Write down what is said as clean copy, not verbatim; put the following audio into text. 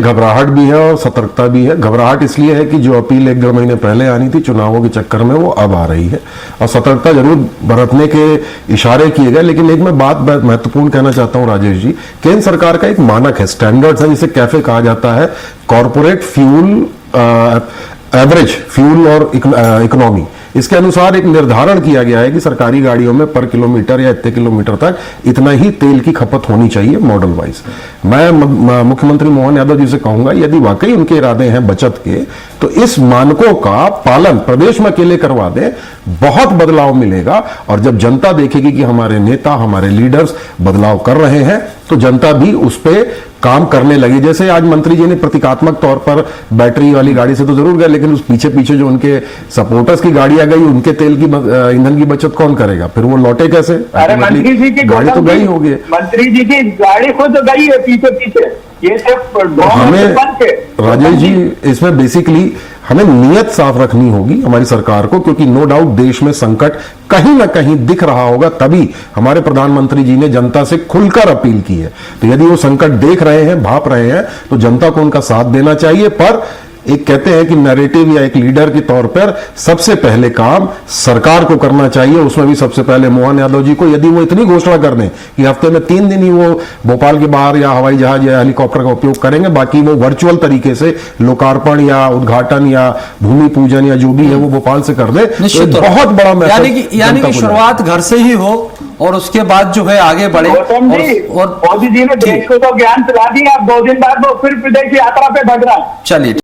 घबराहट भी है और सतर्कता भी है। घबराहट इसलिए है कि जो अपील 1-1.5 महीने पहले आनी थी चुनावों के चक्कर में, वो अब आ रही है, और सतर्कता जरूर बरतने के इशारे किए गए। लेकिन एक मैं बात महत्वपूर्ण कहना चाहता हूं राजेश जी, केंद्र सरकार का एक मानक है, स्टैंडर्ड्स है, जिसे कैफे कहा जाता है, कॉर्पोरेट फ्यूल एवरेज फ्यूल और इकोनॉमी। इसके अनुसार एक निर्धारण किया गया है कि सरकारी गाड़ियों में पर किलोमीटर या इतने किलोमीटर तक इतना ही तेल की खपत होनी चाहिए मॉडल वाइज। मैं मुख्यमंत्री मोहन यादव जी से कहूंगा, यदि वाकई उनके इरादे हैं बचत के, तो इस मानकों का पालन प्रदेश में अकेले करवा दें, बहुत बदलाव मिलेगा। और जब जनता देखेगी कि हमारे नेता, हमारे लीडर्स बदलाव कर रहे हैं, तो जनता भी उस पर काम करने लगी। जैसे आज मंत्री जी ने प्रतीकात्मक तौर पर बैटरी वाली गाड़ी से तो जरूर गए, लेकिन उस पीछे पीछे जो उनके सपोर्टर्स की गाड़ियां गई, उनके तेल की ईंधन की बचत कौन करेगा? फिर वो लौटे कैसे? अरे मंत्री जी की गाड़ी तो गई होगी, मंत्री जी की गाड़ी खुद गई है पीछे पीछे। ये सिर्फ हमें राजेश जी इसमें बेसिकली हमें नियत साफ रखनी होगी हमारी सरकार को, क्योंकि नो डाउट देश में संकट कहीं ना कहीं दिख रहा होगा, तभी हमारे प्रधानमंत्री जी ने जनता से खुलकर अपील की है। तो यदि वो संकट देख रहे हैं, भाप रहे हैं, तो जनता को उनका साथ देना चाहिए। पर एक कहते हैं कि नैरेटिव या एक लीडर के तौर पर सबसे पहले काम सरकार को करना चाहिए, उसमें भी सबसे पहले मोहन यादव जी को। यदि वो इतनी घोषणा कर दें कि हफ्ते में 3 दिन ही वो भोपाल के बाहर या हवाई जहाज या हेलीकॉप्टर का उपयोग करेंगे, बाकी वो वर्चुअल तरीके से लोकार्पण या उद्घाटन या भूमि पूजन या जो भी है वो भोपाल से कर दे, तो बहुत बड़ा मैसेज यानी कि शुरुआत घर से ही हो और उसके बाद जो है आगे बढ़े। और मोदी जी ने देश को तो ज्ञान पिला दिया, अब 2 दिन बाद वो फिर विदेश यात्रा पे भग रहा है। चलिए।